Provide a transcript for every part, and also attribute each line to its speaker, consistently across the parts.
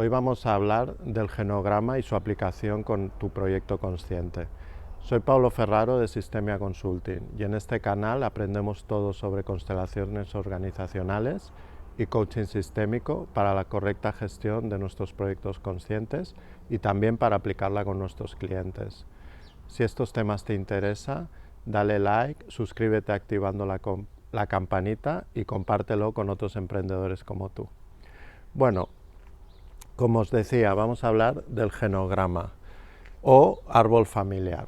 Speaker 1: Hoy vamos a hablar del genograma y su aplicación con tu proyecto consciente. Soy Paulo Ferraro de Systemia Consulting y en este canal aprendemos todo sobre constelaciones organizacionales y coaching sistémico para la correcta gestión de nuestros proyectos conscientes y también para aplicarla con nuestros clientes. Si estos temas te interesan, dale like, suscríbete activando la campanita y compártelo con otros emprendedores como tú. Bueno, como os decía, vamos a hablar del genograma o árbol familiar,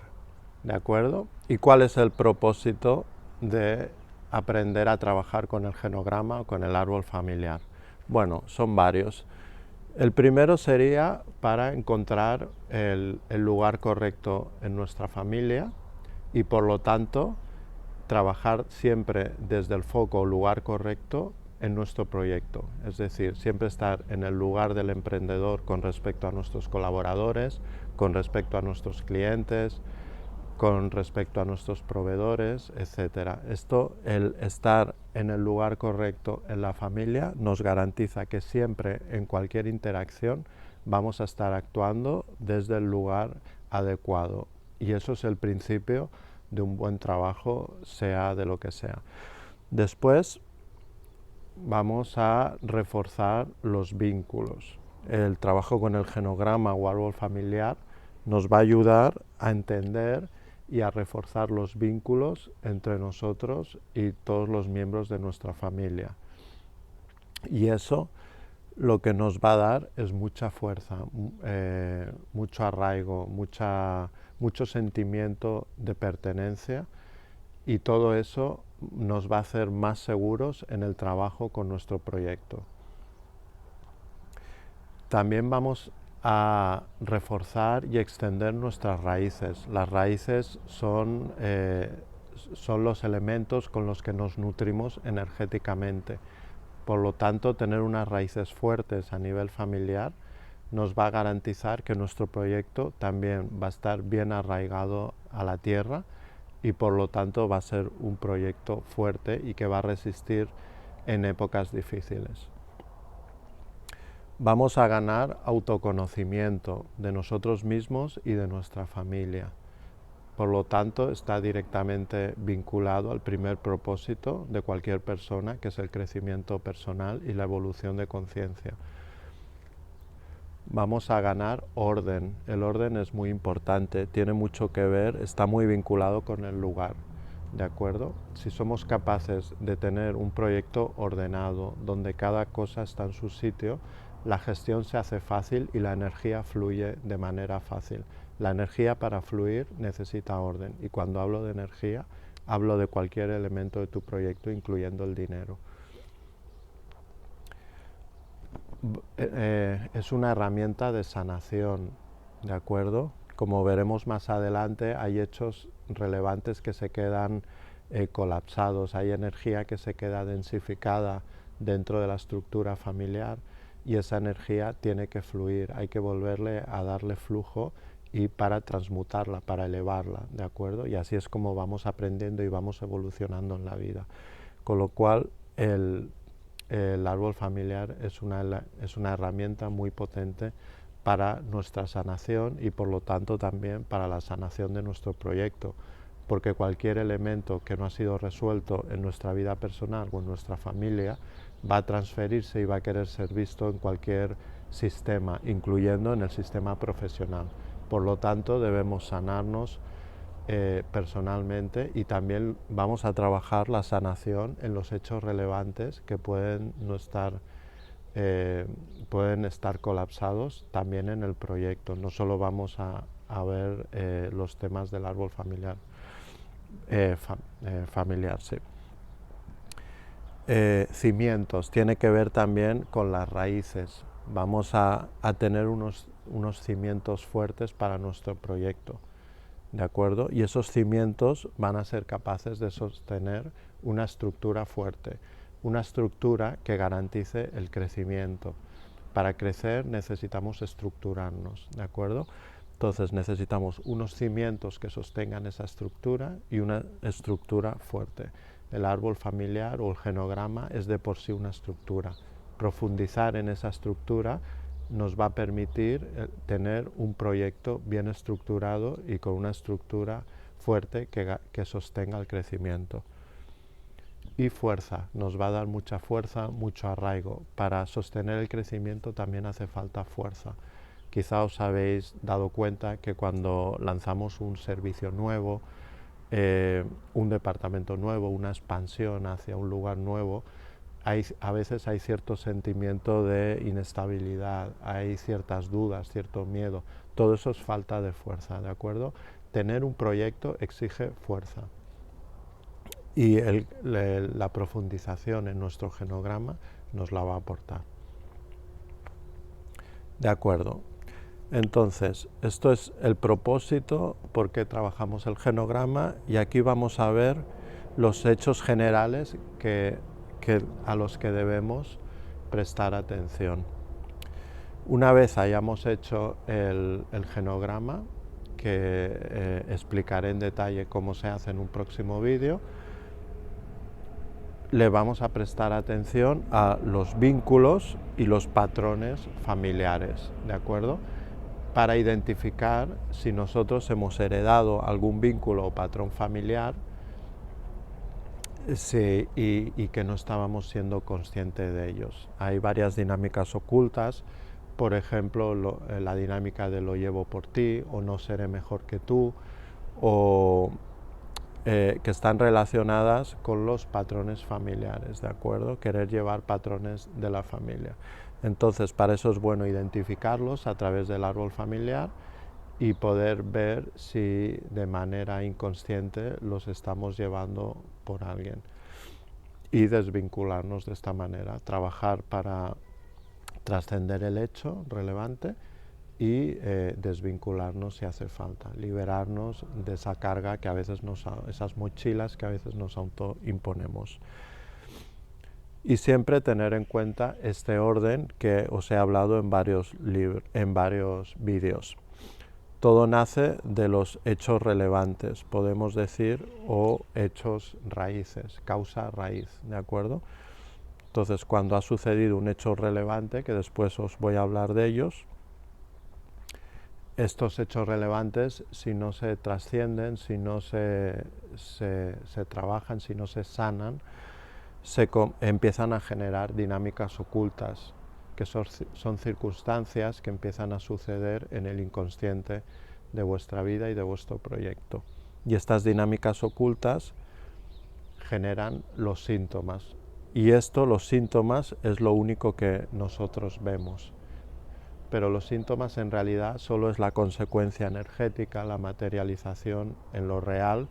Speaker 1: ¿de acuerdo? ¿Y cuál es el propósito de aprender a trabajar con el genograma o con el árbol familiar? Bueno, son varios. El primero sería para encontrar el lugar correcto en nuestra familia y por lo tanto trabajar siempre desde el foco o lugar correcto en nuestro proyecto, es decir, siempre estar en el lugar del emprendedor con respecto a nuestros colaboradores, con respecto a nuestros clientes, con respecto a nuestros proveedores, etc. Esto, el estar en el lugar correcto en la familia, nos garantiza que siempre en cualquier interacción vamos a estar actuando desde el lugar adecuado. Y eso es el principio de un buen trabajo, sea de lo que sea. Después vamos a reforzar los vínculos. El trabajo con el genograma o árbol familiar nos va a ayudar a entender y a reforzar los vínculos entre nosotros y todos los miembros de nuestra familia. Y eso lo que nos va a dar es mucha fuerza, mucho arraigo, mucho sentimiento de pertenencia, y todo eso nos va a hacer más seguros en el trabajo con nuestro proyecto. También vamos a reforzar y extender nuestras raíces. Las raíces son los elementos con los que nos nutrimos energéticamente. Por lo tanto, tener unas raíces fuertes a nivel familiar nos va a garantizar que nuestro proyecto también va a estar bien arraigado a la tierra y por lo tanto va a ser un proyecto fuerte y que va a resistir en épocas difíciles. Vamos a ganar autoconocimiento de nosotros mismos y de nuestra familia. Por lo tanto, está directamente vinculado al primer propósito de cualquier persona, que es el crecimiento personal y la evolución de conciencia. Vamos a ganar orden. El orden es muy importante, tiene mucho que ver, está muy vinculado con el lugar, ¿de acuerdo? Si somos capaces de tener un proyecto ordenado, donde cada cosa está en su sitio, la gestión se hace fácil y la energía fluye de manera fácil. La energía para fluir necesita orden, y cuando hablo de energía, hablo de cualquier elemento de tu proyecto, incluyendo el dinero. Es una herramienta de sanación, ¿de acuerdo? Como veremos más adelante, hay hechos relevantes que se quedan colapsados, hay energía que se queda densificada dentro de la estructura familiar y esa energía tiene que fluir, hay que volverle a darle flujo y para transmutarla, para elevarla, ¿de acuerdo? Y así es como vamos aprendiendo y vamos evolucionando en la vida. Con lo cual, el árbol familiar es una herramienta muy potente para nuestra sanación y por lo tanto también para la sanación de nuestro proyecto, porque cualquier elemento que no ha sido resuelto en nuestra vida personal o en nuestra familia va a transferirse y va a querer ser visto en cualquier sistema, incluyendo en el sistema profesional. Por lo tanto, debemos sanarnos personalmente y también vamos a trabajar la sanación en los hechos relevantes que pueden estar colapsados también en el proyecto. No solo vamos a ver los temas del árbol familiar. Sí. Cimientos, tiene que ver también con las raíces. Vamos a tener unos cimientos fuertes para nuestro proyecto, ¿de acuerdo? Y esos cimientos van a ser capaces de sostener una estructura fuerte, una estructura que garantice el crecimiento. Para crecer necesitamos estructurarnos, ¿de acuerdo? Entonces necesitamos unos cimientos que sostengan esa estructura y una estructura fuerte. El árbol familiar o el genograma es de por sí una estructura. Profundizar en esa estructura nos va a permitir tener un proyecto bien estructurado y con una estructura fuerte que sostenga el crecimiento. Y fuerza, nos va a dar mucha fuerza, mucho arraigo. Para sostener el crecimiento también hace falta fuerza. Quizá os habéis dado cuenta que cuando lanzamos un servicio nuevo, un departamento nuevo, una expansión hacia un lugar nuevo, a veces hay cierto sentimiento de inestabilidad, hay ciertas dudas, cierto miedo. Todo eso es falta de fuerza, ¿de acuerdo? Tener un proyecto exige fuerza. Y la profundización en nuestro genograma nos la va a aportar. De acuerdo. Entonces, esto es el propósito, por qué trabajamos el genograma, y aquí vamos a ver los hechos generales a los que debemos prestar atención. Una vez hayamos hecho el genograma, que explicaré en detalle cómo se hace en un próximo vídeo, le vamos a prestar atención a los vínculos y los patrones familiares, ¿de acuerdo? Para identificar si nosotros hemos heredado algún vínculo o patrón familiar y que no estábamos siendo conscientes de ellos. Hay varias dinámicas ocultas, por ejemplo, la dinámica de lo llevo por ti o no seré mejor que tú, o que están relacionadas con los patrones familiares, ¿de acuerdo? Querer llevar patrones de la familia. Entonces, para eso es bueno identificarlos a través del árbol familiar y poder ver si de manera inconsciente los estamos llevando por alguien. Y desvincularnos de esta manera, trabajar para trascender el hecho relevante y desvincularnos si hace falta, liberarnos de esa carga que a veces esas mochilas que a veces nos autoimponemos. Y siempre tener en cuenta este orden que os he hablado en varios vídeos. Todo nace de los hechos relevantes, podemos decir, o hechos raíces, causa-raíz, ¿de acuerdo? Entonces, cuando ha sucedido un hecho relevante, que después os voy a hablar de ellos, estos hechos relevantes, si no se trascienden, si no se trabajan, si no se sanan, empiezan a generar dinámicas ocultas, que son circunstancias que empiezan a suceder en el inconsciente de vuestra vida y de vuestro proyecto. Y estas dinámicas ocultas generan los síntomas. Y los síntomas, es lo único que nosotros vemos. Pero los síntomas en realidad solo es la consecuencia energética, la materialización en lo real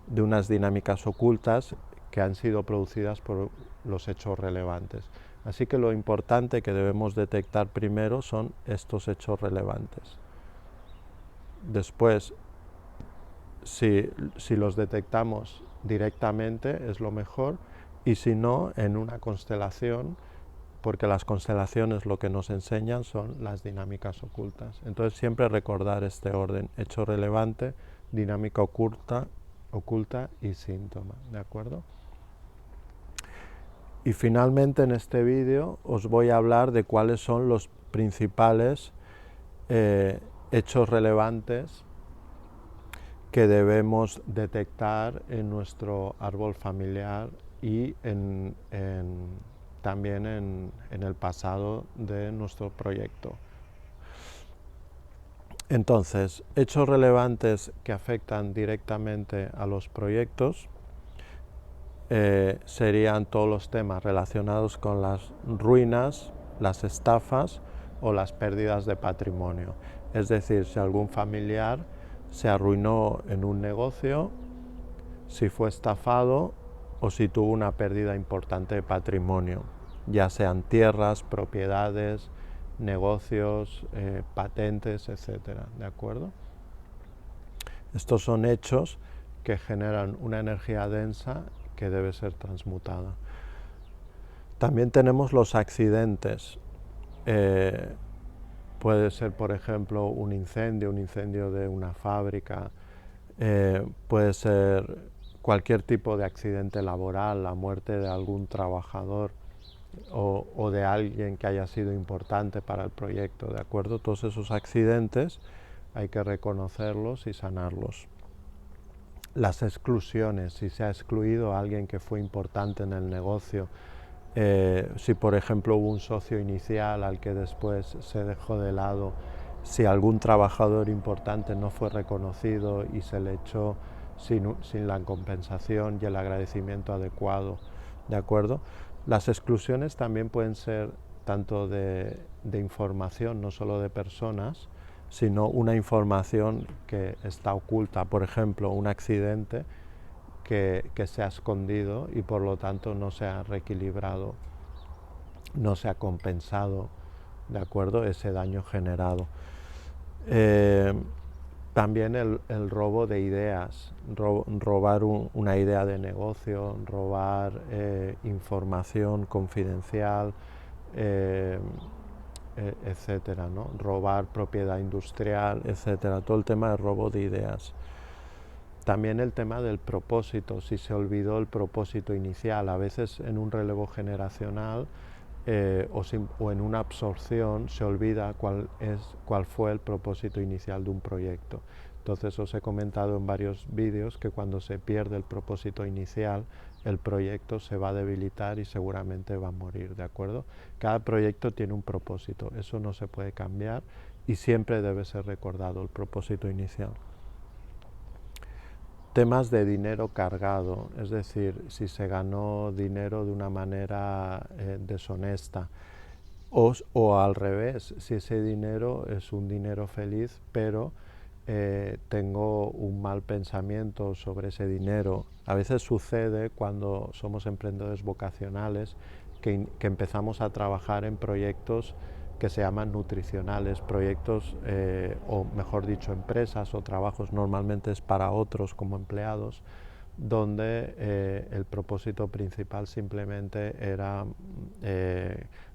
Speaker 1: de unas dinámicas ocultas que han sido producidas por los hechos relevantes. Así que lo importante que debemos detectar primero son estos hechos relevantes. Después, si los detectamos directamente es lo mejor, y si no, en una constelación, porque las constelaciones lo que nos enseñan son las dinámicas ocultas. Entonces siempre recordar este orden: hecho relevante, dinámica oculta y síntoma, ¿de acuerdo? Y finalmente en este vídeo os voy a hablar de cuáles son los principales hechos relevantes que debemos detectar en nuestro árbol familiar y también en el pasado de nuestro proyecto. Entonces, hechos relevantes que afectan directamente a los proyectos serían todos los temas relacionados con las ruinas, las estafas o las pérdidas de patrimonio. Es decir, si algún familiar se arruinó en un negocio, si fue estafado o si tuvo una pérdida importante de patrimonio, ya sean tierras, propiedades, negocios, patentes, etcétera, ¿de acuerdo? Estos son hechos que generan una energía densa que debe ser transmutada. También tenemos los accidentes. Puede ser, por ejemplo, un incendio de una fábrica, puede ser cualquier tipo de accidente laboral, la muerte de algún trabajador. o de alguien que haya sido importante para el proyecto, ¿de acuerdo? Todos esos accidentes hay que reconocerlos y sanarlos. Las exclusiones, si se ha excluido a alguien que fue importante en el negocio, si por ejemplo hubo un socio inicial al que después se dejó de lado, si algún trabajador importante no fue reconocido y se le echó sin la compensación y el agradecimiento adecuado, ¿de acuerdo? Las exclusiones también pueden ser tanto de información, no solo de personas, sino una información que está oculta, por ejemplo, un accidente que se ha escondido y por lo tanto no se ha reequilibrado, no se ha compensado, ¿de acuerdo?, ese daño generado. También el robo de ideas, robar una idea de negocio, robar información confidencial, etcétera, ¿no? Robar propiedad industrial, etcétera. Todo el tema de robo de ideas. También el tema del propósito, si se olvidó el propósito inicial, a veces en un relevo generacional o en una absorción se olvida cuál fue el propósito inicial de un proyecto. Entonces os he comentado en varios vídeos que cuando se pierde el propósito inicial, el proyecto se va a debilitar y seguramente va a morir, ¿de acuerdo? Cada proyecto tiene un propósito, eso no se puede cambiar y siempre debe ser recordado el propósito inicial. Temas de dinero cargado, es decir, si se ganó dinero de una manera deshonesta o al revés, si ese dinero es un dinero feliz, pero tengo un mal pensamiento sobre ese dinero. A veces sucede cuando somos emprendedores vocacionales que empezamos a trabajar en proyectos que se llaman nutricionales, proyectos o mejor dicho empresas o trabajos normalmente es para otros como empleados, donde el propósito principal simplemente era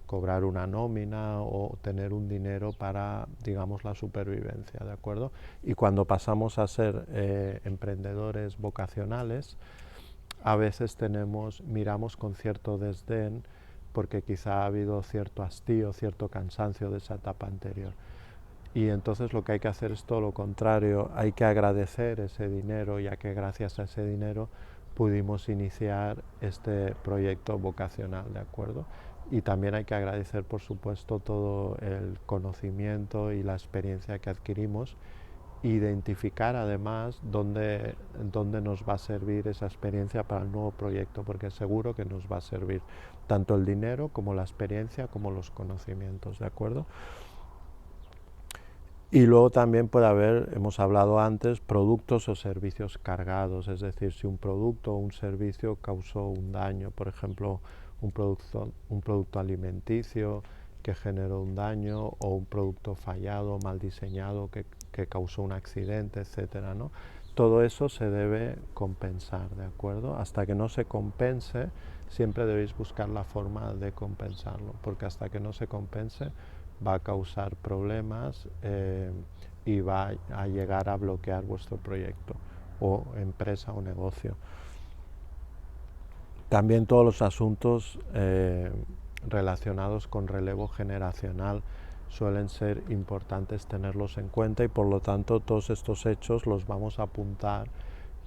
Speaker 1: cobrar una nómina o tener un dinero para, digamos, la supervivencia, ¿de acuerdo? Y cuando pasamos a ser emprendedores vocacionales, a veces miramos con cierto desdén porque quizá ha habido cierto hastío, cierto cansancio de esa etapa anterior. Y entonces lo que hay que hacer es todo lo contrario, hay que agradecer ese dinero, ya que gracias a ese dinero pudimos iniciar este proyecto vocacional, ¿de acuerdo? Y también hay que agradecer, por supuesto, todo el conocimiento y la experiencia que adquirimos, identificar además dónde nos va a servir esa experiencia para el nuevo proyecto, porque seguro que nos va a servir tanto el dinero como la experiencia como los conocimientos, ¿de acuerdo? Y luego también puede haber, hemos hablado antes, productos o servicios cargados, es decir, si un producto o un servicio causó un daño, por ejemplo, un producto alimenticio que generó un daño o un producto fallado, mal diseñado que causó un accidente, etcétera, ¿no? Todo eso se debe compensar, ¿de acuerdo? Hasta que no se compense, siempre debéis buscar la forma de compensarlo, porque hasta que no se compense va a causar problemas y va a llegar a bloquear vuestro proyecto o empresa o negocio. También todos los asuntos relacionados con relevo generacional suelen ser importantes tenerlos en cuenta y por lo tanto todos estos hechos los vamos a apuntar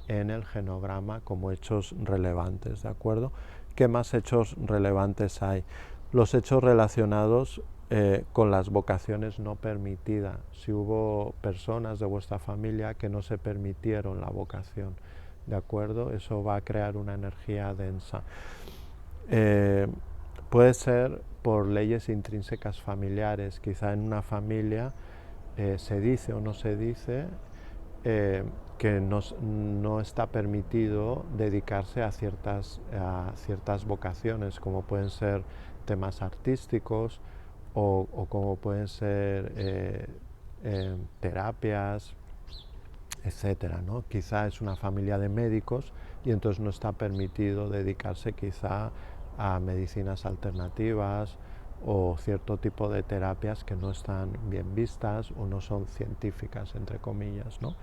Speaker 1: en el genograma como hechos relevantes, ¿de acuerdo? ¿Qué más hechos relevantes hay? Los hechos relacionados con las vocaciones no permitidas. Si hubo personas de vuestra familia que no se permitieron la vocación, ¿de acuerdo? Eso va a crear una energía densa. Puede ser por leyes intrínsecas familiares, quizá en una familia se dice o no se dice que no está permitido dedicarse a ciertas vocaciones, como pueden ser temas artísticos o como pueden ser terapias, etcétera, ¿no? Quizá es una familia de médicos y entonces no está permitido dedicarse quizá a medicinas alternativas o cierto tipo de terapias que no están bien vistas o no son científicas, entre comillas, ¿no?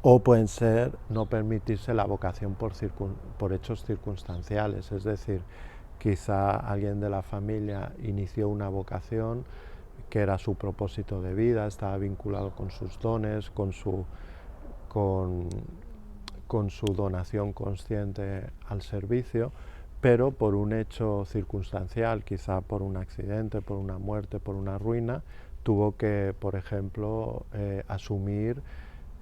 Speaker 1: O pueden ser no permitirse la vocación por hechos circunstanciales, es decir, Quizá alguien de la familia inició una vocación que era su propósito de vida, estaba vinculado con sus dones, con, con su donación consciente al servicio, pero por un hecho circunstancial, quizá por un accidente, por una muerte, por una ruina, tuvo que, por ejemplo, asumir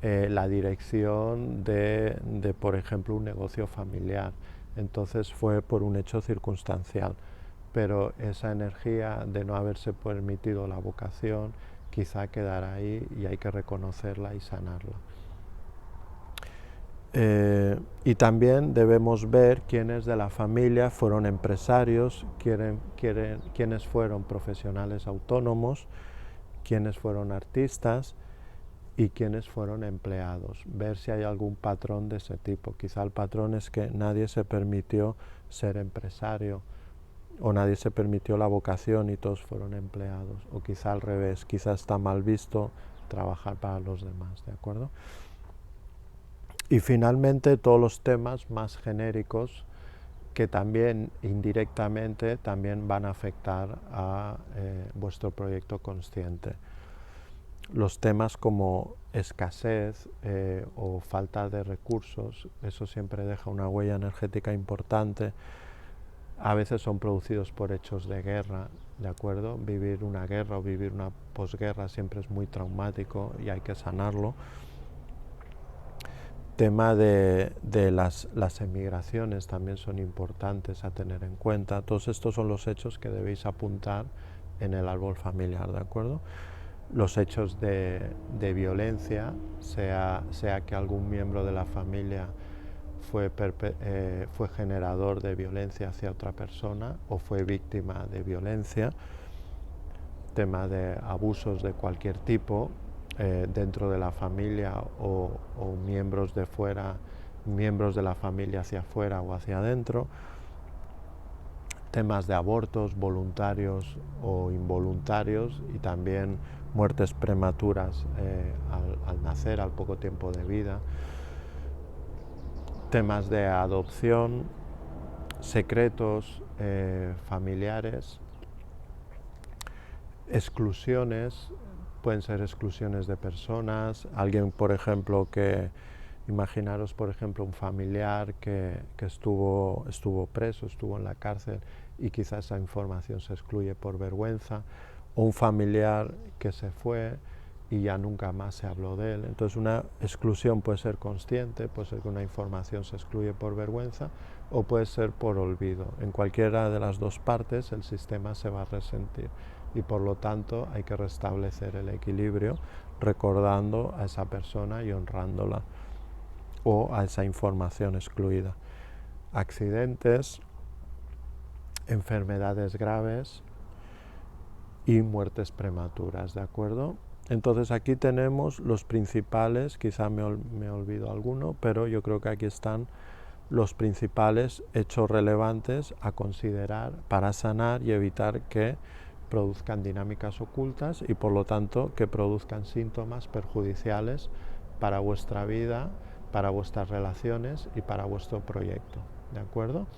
Speaker 1: la dirección de, por ejemplo, un negocio familiar. Entonces fue por un hecho circunstancial, pero esa energía de no haberse permitido la vocación quizá quedará ahí y hay que reconocerla y sanarla. Y también debemos ver quiénes de la familia fueron empresarios, quiénes fueron profesionales autónomos, quiénes fueron artistas y quiénes fueron empleados. Ver si hay algún patrón de ese tipo. Quizá el patrón es que nadie se permitió ser empresario o nadie se permitió la vocación y todos fueron empleados. O quizá al revés, quizá está mal visto trabajar para los demás, ¿de acuerdo? Y finalmente todos los temas más genéricos que también indirectamente también van a afectar a vuestro proyecto consciente. Los temas como escasez o falta de recursos, eso siempre deja una huella energética importante. A veces son producidos por hechos de guerra, ¿de acuerdo? Vivir una guerra o vivir una posguerra siempre es muy traumático y hay que sanarlo. Tema de las emigraciones también son importantes a tener en cuenta. Todos estos son los hechos que debéis apuntar en el árbol familiar, ¿de acuerdo? Los hechos de violencia, sea que algún miembro de la familia fue generador de violencia hacia otra persona o fue víctima de violencia, tema de abusos de cualquier tipo, dentro de la familia o miembros de fuera, miembros de la familia hacia afuera o hacia adentro, temas de abortos voluntarios o involuntarios y también muertes prematuras al nacer, al poco tiempo de vida, temas de adopción, secretos familiares, exclusiones. Pueden ser exclusiones de personas, alguien, por ejemplo, imaginaros, por ejemplo, un familiar que estuvo preso, estuvo en la cárcel y quizás esa información se excluye por vergüenza, o un familiar que se fue y ya nunca más se habló de él. Entonces una exclusión puede ser consciente, puede ser que una información se excluye por vergüenza o puede ser por olvido. En cualquiera de las dos partes el sistema se va a resentir y por lo tanto hay que restablecer el equilibrio recordando a esa persona y honrándola o a esa información excluida. Accidentes, enfermedades graves y muertes prematuras, ¿de acuerdo? Entonces aquí tenemos los principales, quizá me olvido alguno, pero yo creo que aquí están los principales hechos relevantes a considerar para sanar y evitar que produzcan dinámicas ocultas y por lo tanto que produzcan síntomas perjudiciales para vuestra vida, para vuestras relaciones y para vuestro proyecto, ¿de acuerdo?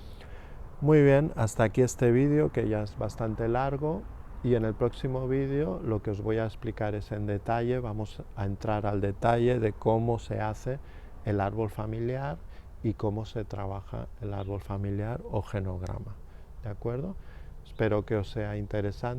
Speaker 1: Muy bien, hasta aquí este vídeo que ya es bastante largo y en el próximo vídeo lo que os voy a explicar es en detalle, vamos a entrar al detalle de cómo se hace el árbol familiar y cómo se trabaja el árbol familiar o genograma, ¿de acuerdo? Espero que os sea interesante.